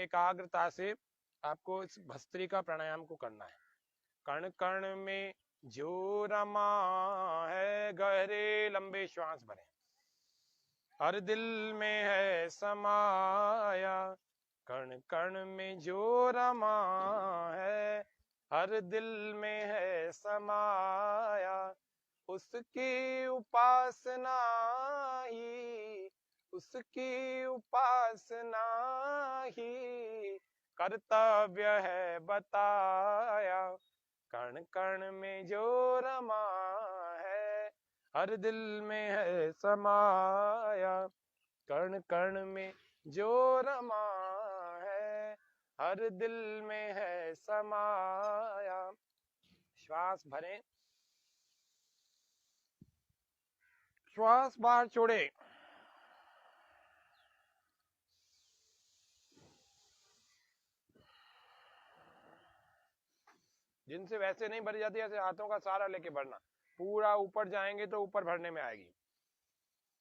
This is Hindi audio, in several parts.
एकाग्रता से आपको इस भस्त्रिका प्राणायाम को करना है। कण कण में जो रमा है, गहरे लंबे श्वास भरें। हर दिल में है समाया, कण कण में जो रमा है, हर दिल में है समाया। उसकी उपासना ही, उसकी उपासना ही कर्तव्य है बताया। कण कण में जो रमा है, हर दिल में है समाया। कण कण में जो रमा है, हर दिल में है समाया। श्वास भरें, श्वास बाहर छोड़े। जिनसे वैसे नहीं भरी जाती, ऐसे हाथों का सहारा लेके भरना। पूरा ऊपर जाएंगे तो ऊपर भरने में आएगी,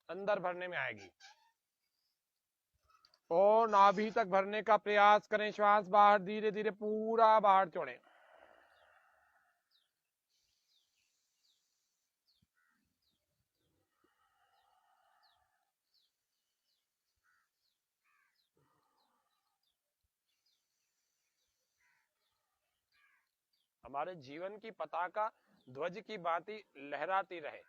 अंदर भरने में आएगी। और नाभि तक भरने का प्रयास करें। श्वास बाहर धीरे धीरे पूरा बाहर छोड़ें। हमारे जीवन की पताका ध्वज की भांति लहराती रहे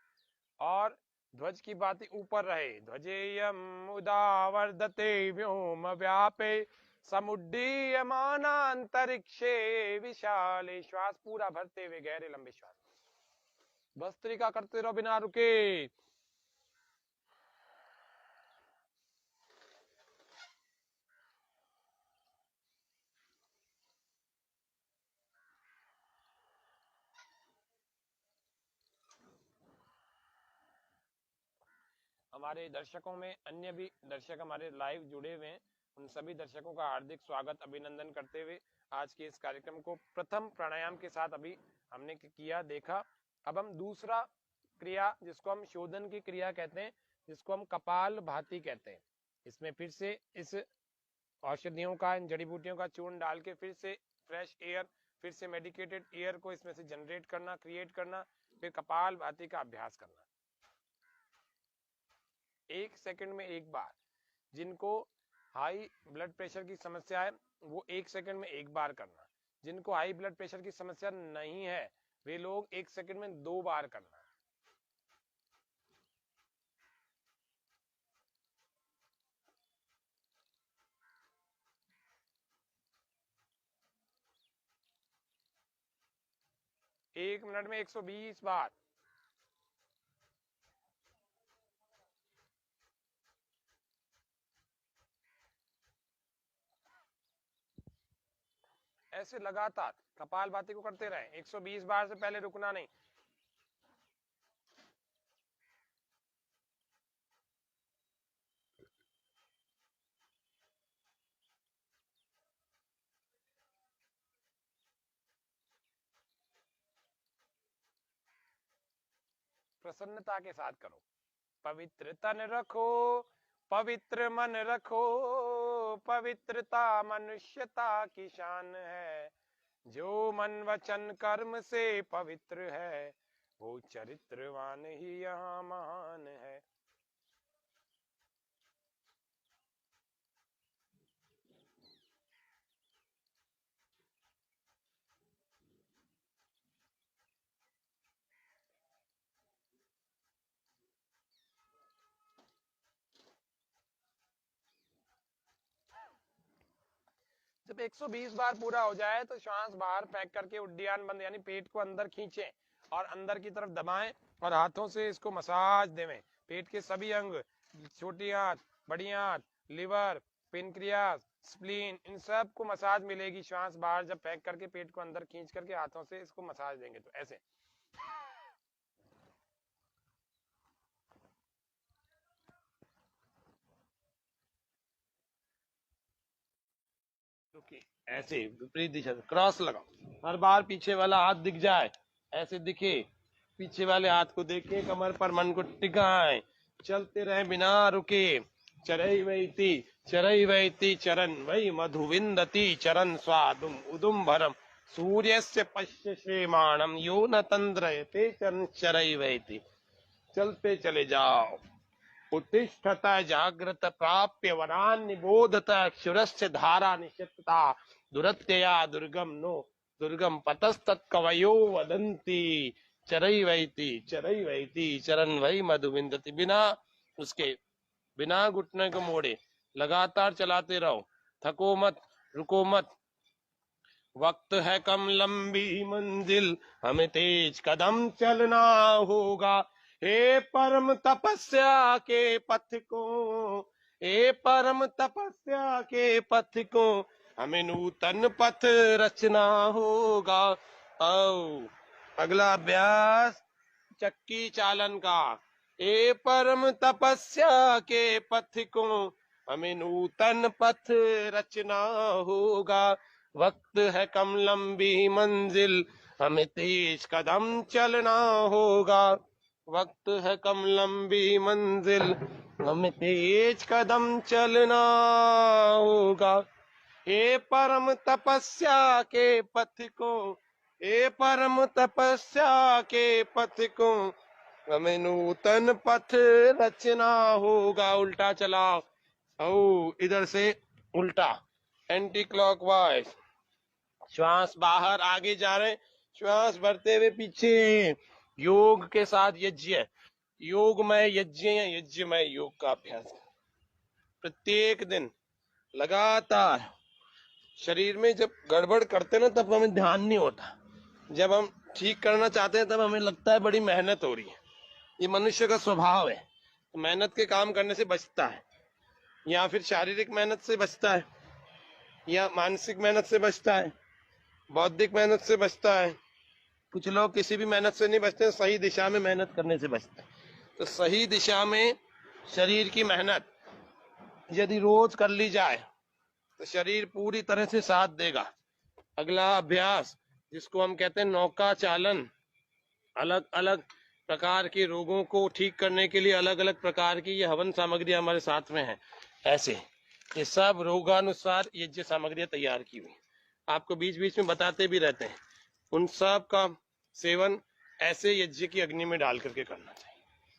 और ध्वज की भांति ऊपर रहे। ध्वजेयम उदावर्धते व्योम व्यापे समुड्डीयमानांतरिक्षे विशाले। श्वास पूरा भरते हुए गहरे लंबे श्वास भस्त्रिका करते रहो बिना रुके। हमारे दर्शकों में अन्य भी दर्शक हमारे लाइव जुड़े हुए हैं, उन सभी दर्शकों का हार्दिक स्वागत अभिनंदन करते हुए आज के इस कार्यक्रम को प्रथम प्राणायाम के साथ अभी हमने किया देखा। अब हम दूसरा क्रिया, जिसको हम शोधन की क्रिया कहते हैं, जिसको हम कपाल भाती कहते हैं, इसमें फिर से इस औषधियों का, इन जड़ी बूटियों का चूर्ण डाल के फिर से फ्रेश एयर, फिर से मेडिकेटेड एयर को इसमें से जनरेट करना, क्रिएट करना, फिर कपाल भाती का अभ्यास करना। 1 सेकंड में एक बार। जिनको हाई ब्लड प्रेशर की समस्या है वो 1 सेकंड में एक बार करना। जिनको हाई ब्लड प्रेशर की समस्या नहीं है वे लोग 1 सेकंड में 2 बार करना। एक मिनट में 120 बार। ऐसे लगातार कपाल भाती को करते रहें। 120 बार से पहले रुकना नहीं। प्रसन्नता के साथ करो। पवित्र तन रखो, पवित्र मन रखो, पवित्रता मनुष्यता की शान है। जो मन वचन कर्म से पवित्र है, वो चरित्रवान ही यहाँ महान है। जब 120 बार पूरा हो जाए तो श्वास बाहर फेंक करके उड्डयन बंद, यानी पेट को अंदर खींचें और अंदर की तरफ दबाएं और हाथों से इसको मसाज देवें। पेट के सभी अंग, छोटी आंत, बड़ी आंत, लिवर, पेनक्रियास, स्प्लीन, इन सब को मसाज मिलेगी। श्वास बाहर जब फेंक करके पेट को अंदर खींच करके हाथों से इसको मसाज देंगे तो ऐसे। ऐसे विपरीत दिशा से क्रॉस लगाओ। हर बार पीछे वाला हाथ दिख जाए, ऐसे दिखे, पीछे वाले हाथ को देखे, कमर पर मन को टिकाएं, चलते रहे बिना रुके। चरैवैति चरन् वै मधु विन्दति चरन् स्वादुम उदुम्बरम सूर्यस्य पश्यश्रेमाणम यो न तन्द्रयते चरन् चरैवैति। चलते चले जाओ। उत्तिष्ठत जागृत प्राप्य वरान् निबोधत क्षुरस्य धारा निश्चितता दुरत्यया दुर्गम नो दुर्गम पतस्तत्कवयो वदन्ति चरैवैति चरन् वै मधु विन्दति। बिना उसके, बिना घुटने को मोड़े लगातार चलाते रहो, थको मत, रुको मत। वक्त है कम लंबी मंजिल, हमें तेज कदम चलना होगा। हे परम तपस्या के पथ को, हे परम तपस्या के पथ को, हमें नूतन पथ रचना होगा। आओ अगला अभ्यास चक्की चालन का। हे परम तपस्या के पथ को, हमें नूतन पथ रचना होगा। वक्त है कम लंबी मंजिल, हमें तेज कदम चलना होगा। वक्त है कम लंबी मंजिल, हमें तेज कदम चलना होगा। हे परम तपस्या के पथ को, हे परम तपस्या के पथ को, हमें नूतन पथ रचना होगा। उल्टा चलाओ। ओ इधर से उल्टा, एंटी क्लॉकवाइज। श्वास बाहर आगे जा रहे, श्वास भरते हुए पीछे। योग के साथ यज्ञ, योगमय यज्ञ या यज्ञमय योग का अभ्यास प्रत्येक दिन लगातार। शरीर में जब गड़बड़ करते ना तब हमें ध्यान नहीं होता, जब हम ठीक करना चाहते हैं तब हमें लगता है बड़ी मेहनत हो रही है। ये मनुष्य का स्वभाव है, तो मेहनत के काम करने से बचता है, या फिर शारीरिक मेहनत से बचता है, या मानसिक मेहनत से बचता है, बौद्धिक मेहनत से बचता है। कुछ लोग किसी भी मेहनत से नहीं बचते, सही दिशा में मेहनत करने से बचते हैं। तो सही दिशा में शरीर की मेहनत यदि रोज कर ली जाए तो शरीर पूरी तरह से साथ देगा। अगला अभ्यास जिसको हम कहते हैं नौका चालन। अलग अलग प्रकार के रोगों को ठीक करने के लिए अलग अलग प्रकार की ये हवन सामग्री हमारे साथ में है। ऐसे ये सब रोगानुसार यज्ञ सामग्रियां तैयार की हुई, आपको बीच बीच में बताते भी रहते हैं। उन सब का सेवन ऐसे यज्ञ की अग्नि में डाल करके करना चाहिए।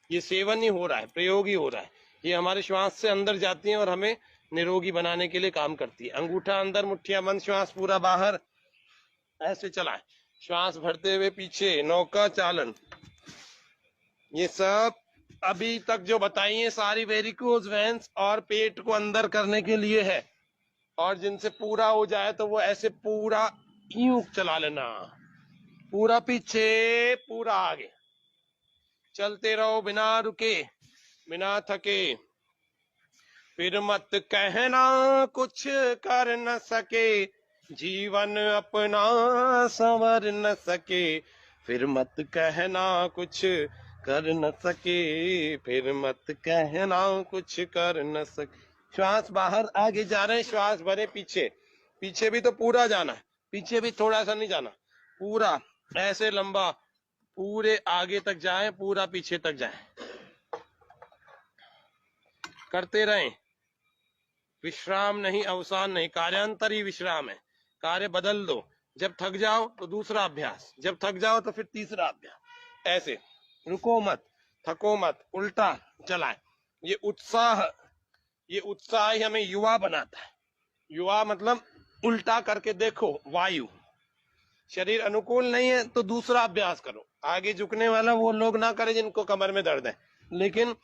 ये सेवन ही हो रहा है, प्रयोग ही हो रहा है। ये हमारे श्वास से अंदर जाती है और हमें निरोगी बनाने के लिए काम करती है। अंगूठा अंदर, मुट्ठियां बंद, श्वास पूरा बाहर, ऐसे चलाएं। श्वास भरते हुए पीछे, नौका चालन। ये सब अभी तक जो बताई है सारी वेरिकोज वेन्स और पेट को अंदर करने के लिए है। और जिनसे पूरा हो जाए तो वो ऐसे पूरा यूं चला लेना, पूरा पीछे पूरा आगे। चलते रहो बिना रुके, बिना थके। फिर मत कहना कुछ कर न सके, जीवन अपना संवर न सके। फिर मत कहना कुछ कर न सके, फिर मत कहना कुछ कर न सके। श्वास बाहर आगे जा रहे हैं, श्वास भरे पीछे। पीछे भी तो पूरा जाना है, पीछे भी थोड़ा सा नहीं जाना, पूरा ऐसे लंबा, पूरे आगे तक जाएं, पूरा पीछे तक जाएं। करते रहें, विश्राम नहीं, अवसान नहीं, कार्यांतर ही विश्राम है। कार्य बदल दो। जब थक जाओ तो दूसरा अभ्यास, जब थक जाओ तो फिर तीसरा अभ्यास। ऐसे रुको मत, थको मत, उल्टा चलाएं। ये उत्साह ही हमें युवा बनाता है। युवा मतलब उल्टा करके देखो, वायु। शरीर अनुकूल नहीं है तो दूसरा अभ्यास करो। आगे झुकने वाला वो लोग ना करें जिनको कमर में दर्द है, लेकिन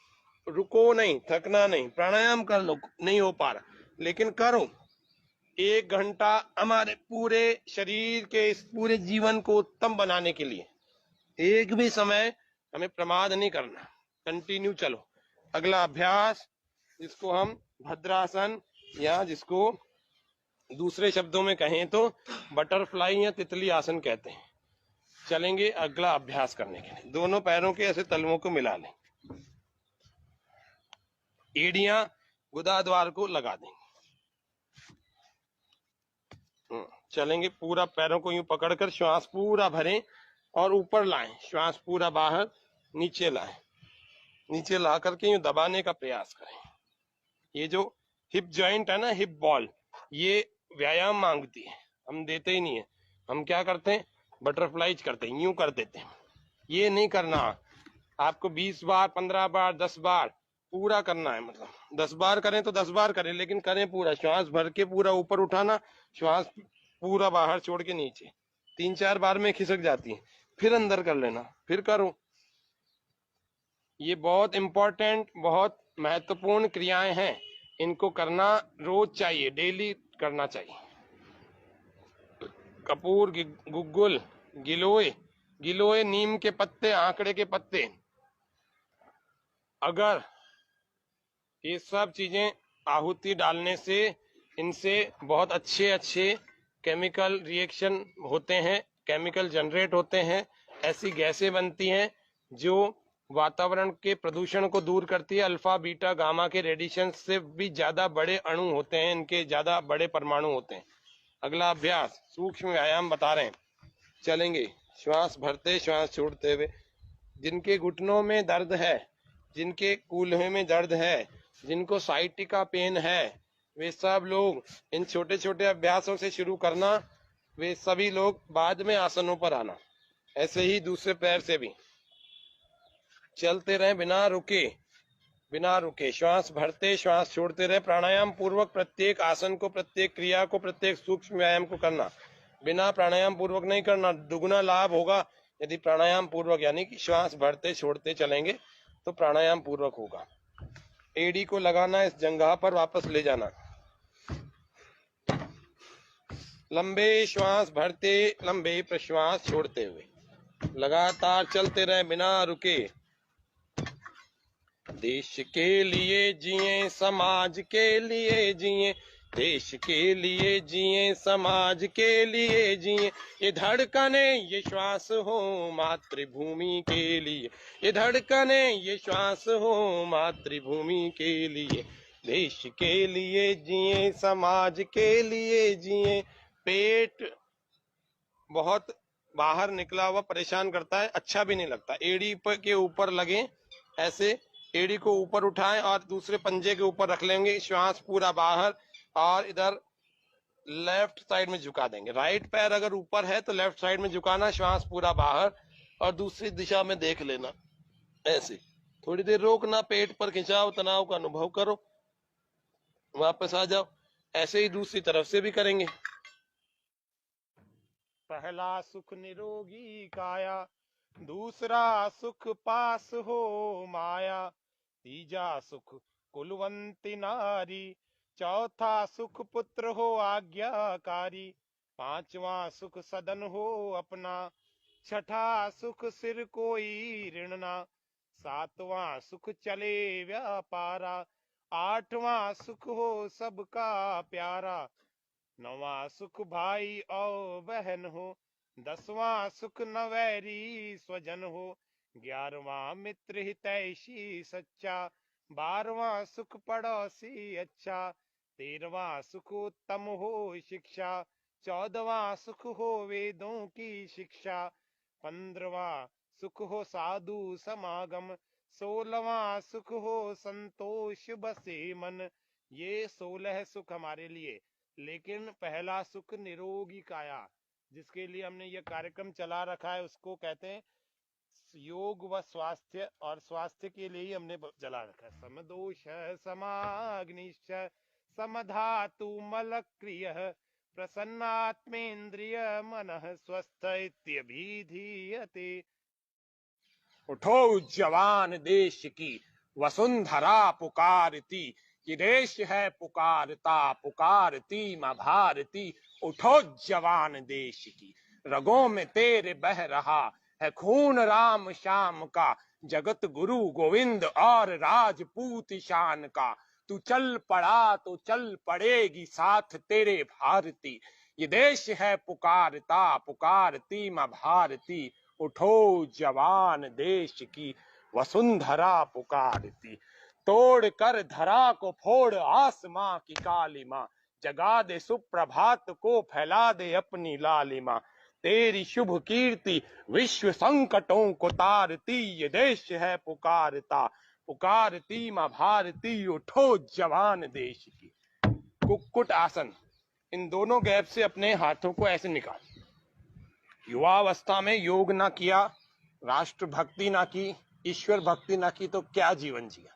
रुको नहीं, थकना नहीं। प्राणायाम कर लो, नहीं हो पा रहा लेकिन करो। 1 घंटा हमारे पूरे शरीर के इस पूरे जीवन को उत्तम बनाने के लिए एक भी समय हमें प्रमाद नहीं करना, कंटिन्यू चलो। अगला अभ्यास जिसको हम भद्रासन, या जिसको दूसरे शब्दों में कहें तो बटरफ्लाई या तितली आसन कहते हैं। चलेंगे अगला अभ्यास करने के लिए। दोनों पैरों के ऐसे तलवों को मिला लें, एड़ियां गुदाद्वार को लगा देंगे। चलेंगे पूरा, पैरों को यूं पकड़कर श्वास पूरा भरें और ऊपर लाएं। श्वास पूरा बाहर, नीचे लाएं, नीचे ला करके यूं दबाने का प्रयास करें। ये जो हिप जॉइंट है ना, हिप बॉल, ये व्यायाम मांगती है, हम देते ही नहीं है। हम क्या करते हैं, बटरफ्लाइज करते हैं, यूं कर देते हैं। ये नहीं करना आपको। 20 बार, 15 बार, 10 बार पूरा करना है। मतलब 10 बार करें तो 10 बार करें, लेकिन करें पूरा। श्वास भर के पूरा ऊपर उठाना, श्वास पूरा बाहर छोड़ के नीचे। 3-4 बार में खिसक जाती है, फिर अंदर कर लेना, फिर करो। ये बहुत इंपॉर्टेंट, बहुत महत्वपूर्ण क्रियाएं हैं। इनको करना रोज चाहिए, डेली करना चाहिए। कपूर, गुग्गुल, गिलोय, गिलोय नीम के पत्ते, आंकड़े के पत्ते, अगर ये सब चीजें आहुति डालने से इनसे बहुत अच्छे अच्छे केमिकल रिएक्शन होते हैं, केमिकल जनरेट होते हैं, ऐसी गैसें बनती हैं जो वातावरण के प्रदूषण को दूर करती है। अल्फा, बीटा, गामा के रेडिएशन से भी ज्यादा बड़े अणु होते हैं, इनके ज्यादा बड़े परमाणु होते हैं। अगला अभ्यास सूक्ष्म व्यायाम बता रहे हैं, चलेंगे। श्वास भरते, श्वास छोड़ते हुए। जिनके घुटनों में दर्द है, जिनके कूल्हे में दर्द है, जिनको साइटिका पेन है, वे सब लोग इन छोटे छोटे अभ्यासों से शुरू करना। वे सभी लोग बाद में आसनों पर आना। ऐसे ही दूसरे पैर से भी चलते रहे बिना रुके, बिना रुके। श्वास भरते, श्वास छोड़ते रहे। प्राणायाम पूर्वक प्रत्येक आसन को, प्रत्येक क्रिया को, प्रत्येक सूक्ष्म व्यायाम को करना। बिना प्राणायाम पूर्वक नहीं करना। दुगना लाभ होगा यदि प्राणायाम पूर्वक, यानी कि श्वास भरते छोड़ते चलेंगे तो प्राणायाम पूर्वक होगा। एड़ी को लगाना, इस जंघा पर वापस ले जाना। लंबे श्वास भरते, लंबे प्रश्वास छोड़ते हुए लगातार चलते रहे बिना रुके। देश के लिए जिए, समाज के लिए जिए, देश के लिए जिए, समाज के लिए जिए। ये धड़कने, ये श्वास हो मातृभूमि के लिए। ये धड़कने, ये श्वास हो मातृभूमि के लिए। देश के लिए जिए, समाज के लिए जिए। पेट बहुत बाहर निकला हुआ परेशान करता है, अच्छा भी नहीं लगता। एड़ी के ऊपर लगे, ऐसे एड़ी को ऊपर उठाएं और दूसरे पंजे के ऊपर रख लेंगे। श्वास पूरा बाहर, और इधर लेफ्ट साइड में झुका देंगे। राइट पैर अगर ऊपर है तो लेफ्ट साइड में झुकाना, श्वास पूरा बाहर, और दूसरी दिशा में देख लेना। ऐसे थोड़ी देर रोकना, पेट पर खिंचाव, तनाव का अनुभव करो, वापस आ जाओ। ऐसे ही दूसरी तरफ से भी करेंगे। पहला सुख निरोगी काया, दूसरा सुख पास हो माया, तीजा सुख कुलवंती नारी, चौथा सुख पुत्र हो आज्ञाकारी, पांचवा सुख सदन हो अपना, छठा सुख सिर कोई ऋण ना, सातवां सुख चले व्यापारा, आठवां सुख हो सबका प्यारा, नौवां सुख भाई और बहन हो, 10वां सुख नवैरी स्वजन हो, 11वां मित्र हितैषी सच्चा, 12वां सुख पड़ोसी अच्छा, 13वां सुख उत्तम हो शिक्षा, 14वां सुख हो वेदों की शिक्षा, 15वां सुख हो साधु समागम, 16वां सुख हो संतोष बसे मन। ये 16 सुख हमारे लिए। लेकिन पहला सुख निरोगी काया, जिसके लिए हमने ये कार्यक्रम चला रखा है, उसको कहते हैं योग व स्वास्थ्य, और स्वास्थ्य के लिए ही हमने चला रखा है। समदोष समाग्निश्च समधातु मलक्रिय प्रसन्नात्मेन्द्रिय मनः स्वस्थ इत्यभिधीयते। उठो जवान देश की वसुंधरा पुकारती, ये देश है पुकारता, पुकारती माँ भारती। उठो जवान देश की, रगों में तेरे बह रहा है खून राम श्याम का, जगत गुरु गोविंद और राजपूत शान का। तू चल पड़ा तो चल पड़ेगी साथ तेरे भारती, ये देश है पुकारता, पुकारती माँ भारती। उठो जवान देश की वसुंधरा पुकारती, तोड़ कर धरा को फोड़ आसमां की कालिमा, जगा दे सुप्रभात को, फैला दे अपनी लालिमा। तेरी शुभ कीर्ति विश्व संकटों को तारती, ये देश है पुकारता, पुकारती माँ भारती उठो जवान देश की। कुक्कुट आसन, इन दोनों गैप से अपने हाथों को ऐसे निकाल। युवावस्था में योग ना किया, राष्ट्र भक्ति ना की, ईश्वर भक्ति ना की, तो क्या जीवन जिया।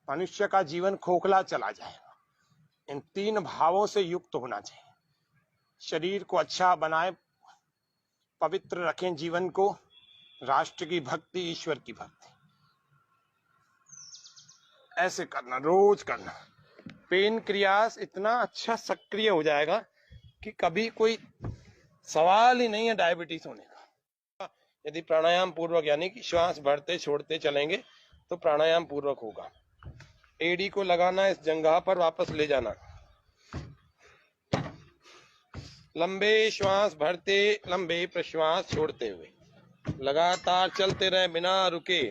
मनुष्य का जीवन खोखला चला जाएगा। इन तीन भावों से युक्त होना चाहिए। शरीर को अच्छा बनाए, पवित्र रखें जीवन को, राष्ट्र की भक्ति, ईश्वर की भक्ति, ऐसे करना, रोज करना। पेनक्रियास इतना अच्छा सक्रिय हो जाएगा कि कभी कोई सवाल ही नहीं है डायबिटीज होने का। यदि प्राणायाम पूर्वक, यानी कि श्वास भरते छोड़ते चलेंगे तो प्राणायाम पूर्वक होगा। एड़ी को लगाना, इस जंघा पर वापस ले जाना। लंबे श्वास भरते, लंबे प्रश्वास छोड़ते हुए लगातार चलते रहे बिना रुके।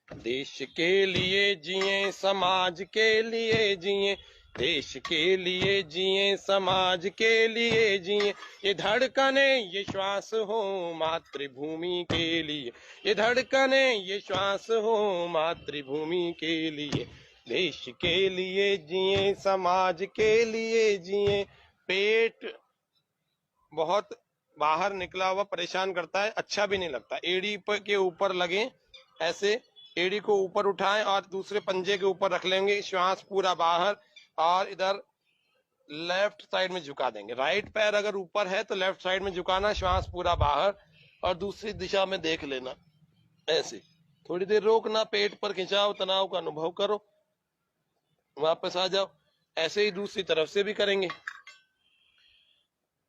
देश के लिए जिए, समाज के लिए जिए, देश के लिए जिए, समाज के लिए जिए। ये धड़कने ये श्वास हो मातृभूमि के लिए, ये धड़कने ये श्वास हो मातृभूमि के लिए। देश के लिए जिए, समाज के लिए जिए। पेट बहुत बाहर निकला हुआ परेशान करता है, अच्छा भी नहीं लगता। एड़ी के ऊपर लगे, ऐसे एड़ी को ऊपर उठाएं और दूसरे पंजे के ऊपर रख लेंगे, श्वास पूरा बाहर, और इधर लेफ्ट साइड में झुका देंगे। राइट पैर अगर ऊपर है तो लेफ्ट साइड में झुकाना, श्वास पूरा बाहर, और दूसरी दिशा में देख लेना। ऐसे थोड़ी देर रोकना, पेट पर खिंचाव, तनाव का अनुभव करो, वापस आ जाओ। ऐसे ही दूसरी तरफ से भी करेंगे।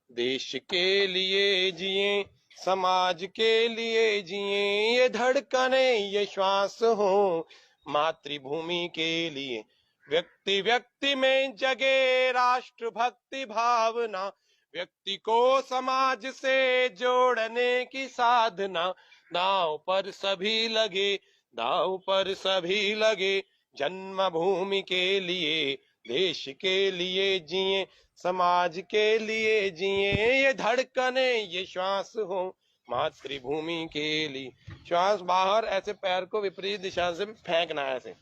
देश के लिए जिए, समाज के लिए जिए, ये धड़कने ये श्वास हो मातृभूमि के लिए। व्यक्ति व्यक्ति में जगे राष्ट्र भक्ति भावना, व्यक्ति को समाज से जोड़ने की साधना। दांव पर सभी लगे, दांव पर सभी लगे, जन्मभूमि के लिए, देश के लिए जिए, समाज के लिए जिए। ये धड़कने ये श्वास हो मातृभूमि के लिए। श्वास बाहर, ऐसे पैर को विपरीत दिशा से फेंकना, ऐसे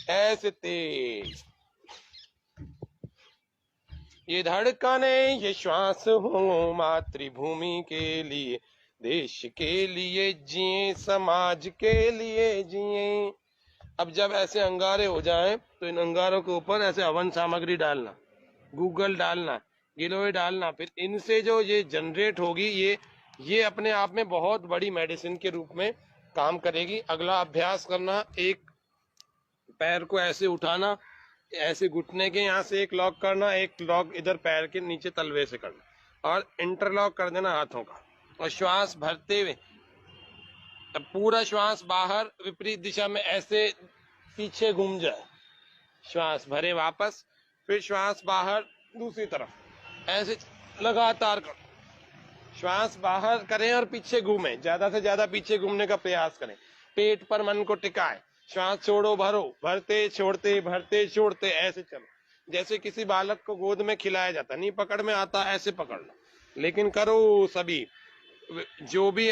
ऐसे तेज। ये धड़कने ये श्वास हो मातृभूमि के लिए, देश के लिए जिए, समाज के लिए जिए। अब जब ऐसे अंगारे हो जाएं तो इन अंगारों के ऊपर ऐसे हवन सामग्री डालना, गूगल डालना, गिलोय डालना। फिर इनसे जो ये जनरेट होगी, ये अपने आप में बहुत बड़ी मेडिसिन के रूप में काम करेगी। अगला अभ्यास करना, एक पैर को ऐसे उठाना, ऐसे घुटने के यहाँ से एक लॉक करना, एक लॉक इधर पैर के नीचे तलवे से करना, और इंटरलॉक कर देना हाथों का। और श्वास भरते हुए तब पूरा श्वास बाहर विपरीत दिशा में ऐसे पीछे घूम जाए, श्वास भरे वापस, फिर श्वास बाहर दूसरी तरफ, ऐसे लगातार करो। श्वास बाहर करें और पीछे घूमें, ज्यादा से ज्यादा पीछे घूमने का प्रयास करें। पेट पर मन को टिकाए, श्वास छोड़ो भरो, भरते छोड़ते भरते छोड़ते, ऐसे चलो। जैसे किसी बालक को गोद में खिलाया जाता, नहीं पकड़ में आता, ऐसे पकड़ लो। लेकिन करो सभी, जो भी,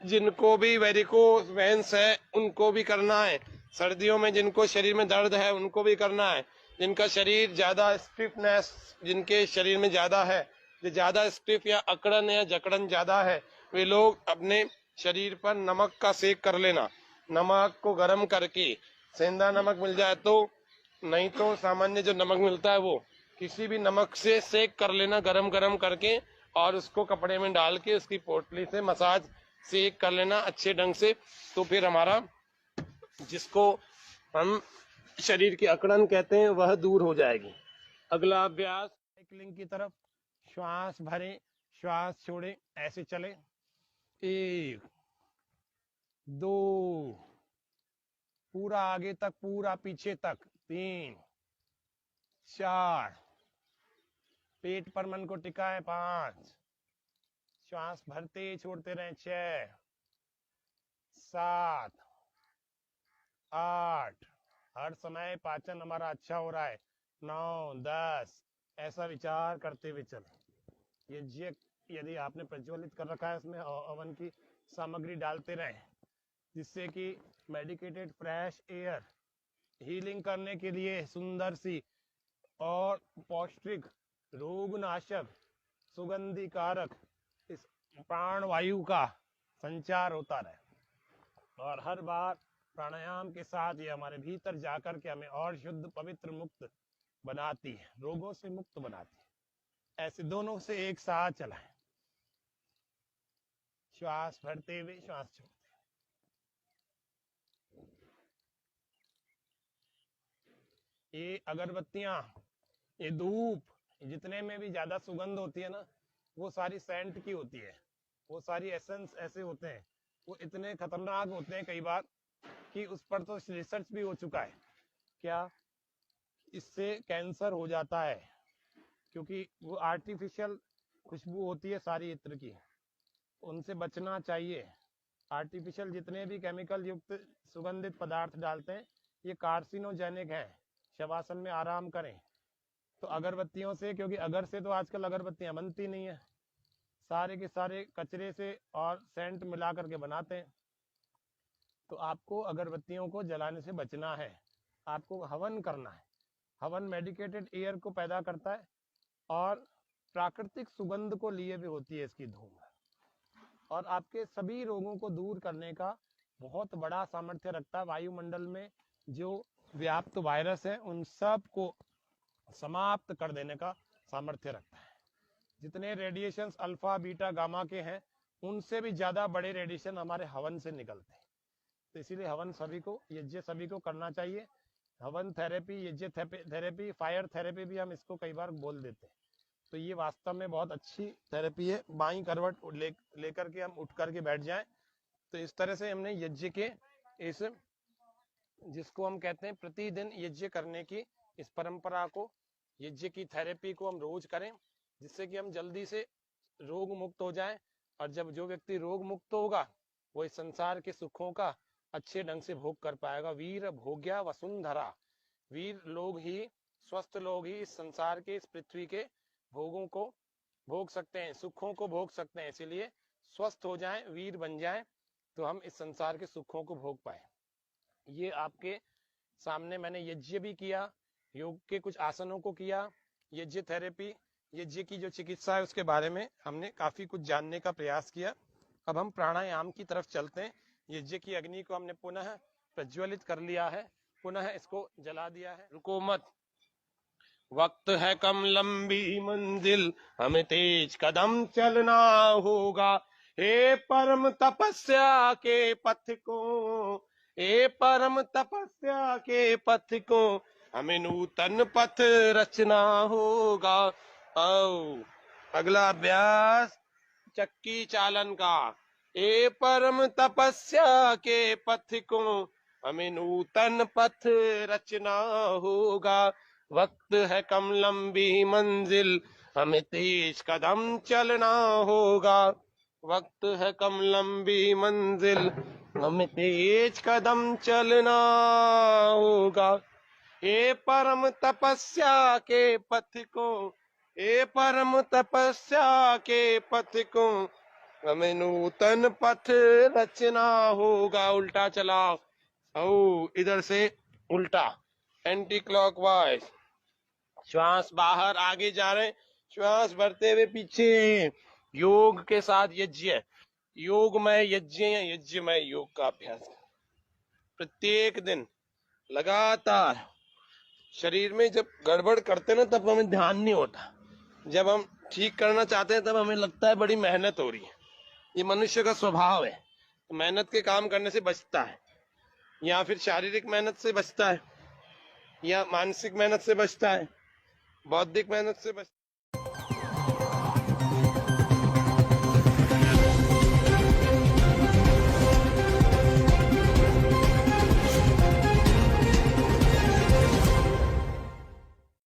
जिनको भी वेरिकोस वेन्स है उनको भी करना है। सर्दियों में जिनको शरीर में दर्द है उनको भी करना है। जिनका शरीर ज्यादा स्टिफनेस, जिनके शरीर में ज्यादा है, जो ज्यादा स्टिफ या अकड़न या जकड़न ज्यादा है, वे लोग अपने शरीर पर नमक का सेक कर लेना। नमक को गर्म करके, सेंधा नमक मिल जाए तो, नहीं तो सामान्य जो नमक मिलता है वो, किसी भी नमक से सेक कर लेना, गरम गरम करके, और उसको कपड़े में डाल के उसकी पोटली से मसाज सेक कर लेना अच्छे ढंग से। तो फिर हमारा, जिसको हम शरीर की अकड़न कहते हैं, वह दूर हो जाएगी। अगला अभ्यास साइकिलिंग की तरफ, श्वास भरे, श्वास छोड़े, ऐसे चले। 1 2, पूरा आगे तक, पूरा पीछे तक। 3 4, पेट पर मन को टिकाए। 5, श्वास भरते छोड़ते रहे। 6 7 8, हर समय पाचन हमारा अच्छा हो रहा है। 9 10, ऐसा विचार करते हुए चले। ये यदि आपने प्रज्वलित कर रखा है, उसमें अवन की सामग्री डालते रहे। जिससे कि मेडिकेटेड फ्रेश एयर हीलिंग करने के लिए सुंदर सी और पौष्टिक रोगनाशक सुगंधि कारक इस प्राण वायु का संचार होता रहे। और हर बार प्राणायाम के साथ ये हमारे भीतर जाकर के हमें और शुद्ध पवित्र मुक्त बनाती है, रोगों से मुक्त बनाती है। ऐसे दोनों से एक साथ चलाएं, श्वास भरते हुए श्वास छोड़ते। ये अगरबत्तियां, ये धूप, जितने में भी ज्यादा सुगंध होती है ना, वो सारी सेंट की होती है, वो सारी एसेंस ऐसे होते हैं, वो इतने खतरनाक होते हैं कई बार कि उस पर तो रिसर्च भी हो चुका है क्या इससे कैंसर हो जाता है, क्योंकि वो आर्टिफिशियल खुशबू होती है सारी इत्र की, उनसे बचना चाहिए। आर्टिफिशियल जितने भी केमिकल युक्त सुगंधित पदार्थ डालते हैं ये कार्सिनोजेनिक है। शवासन में आराम करें तो अगरबत्तियों से, क्योंकि अगर से तो आजकल अगरबत्तियां बनती नहीं है, सारे के सारे कचरे से और सेंट मिला करके बनाते हैं। तो आपको अगरबत्तियों को जलाने से बचना है, आपको हवन करना है। हवन मेडिकेटेड एयर को पैदा करता है और प्राकृतिक सुगंध को लिए भी होती है इसकी धूम, और आपके सभी रोगों को दूर करने का बहुत बड़ा सामर्थ्य रखता है। वायुमंडल में जो व्याप्त वायरस है उन सब को समाप्त कर देने का सामर्थ्य रखता है। जितने रेडिएशंस अल्फा बीटा गामा के हैं उनसे भी ज्यादा बड़े रेडिएशन हमारे हवन से निकलते हैं। तो इसीलिए हवन सभी को, यज्ञ सभी को करना चाहिए। हवन थेरेपी, यज्ञ थेरेपी, फायर थेरेपी भी हम इसको कई बार बोल देते हैं। तो ये वास्तव में बहुत अच्छी थेरेपी है। बाईं करवट लेकर के हम उठ करके बैठ जाएं। तो इस तरह से हमने यज्ञ के इस, जिसको हम कहते हैं प्रतिदिन यज्ञ करने की इस परंपरा को, यज्ञ की थेरेपी को हम रोज करें, जिससे कि हम जल्दी से रोग मुक्त हो जाएं। और जब जो व्यक्ति रोग मुक्त होगा वो इस संसार के सुखों का अच्छे ढंग से भोग कर पाएगा। वीर भोग्या वसुंधरा, वीर लोग ही, स्वस्थ लोग ही इस संसार के, इस पृथ्वी के भोगों को भोग सकते हैं, सुखों को भोग सकते हैं। इसीलिए स्वस्थ हो जाएं, वीर बन जाएं, तो हम इस संसार के सुखों को भोग पाए। ये आपके सामने मैंने यज्ञ भी किया, योग के कुछ आसनों को किया, यज्ञ थेरेपी, यज्ञ की जो चिकित्सा है उसके बारे में हमने काफी कुछ जानने का प्रयास किया। अब हम प्राणायाम की तरफ चलते हैं। यज्ञ की अग्नि को हमने पुनः प्रज्वलित कर लिया है, पुनः इसको जला दिया है। रुको मत, वक्त है कम लंबी मंजिल, हमें तेज कदम चलना होगा। हे परम तपस्या के पथ को, हे परम तपस्या के पथ को, हमें नूतन पथ रचना होगा। आओ अगला अभ्यास चक्की चालन का। हे परम तपस्या के पथ को, हमें नूतन पथ रचना होगा। वक्त है कम लंबी मंजिल, हमें तेज कदम चलना होगा। वक्त है कम लंबी मंजिल, हमें तेज कदम चलना होगा। हे परम तपस्या के पथ को, हे परम तपस्या के पथ को, हमें नूतन पथ रचना होगा। उल्टा चलाओ, ओ इधर से उल्टा, एंटी क्लॉकवाइज। श्वास बाहर आगे जा रहे, श्वास भरते हुए पीछे। योग के साथ यज्ञ, योगमय यज्ञ, यज्ञमय योग का अभ्यास प्रत्येक दिन लगातार। शरीर में जब गड़बड़ करते ना तब हमें ध्यान नहीं होता, जब हम ठीक करना चाहते हैं तब हमें लगता है बड़ी मेहनत हो रही है। ये मनुष्य का स्वभाव है, तो मेहनत के काम करने से बचता है, या फिर शारीरिक मेहनत से बचता है, या मानसिक मेहनत से बचता है, बौद्धिक मेहनत से बचता है।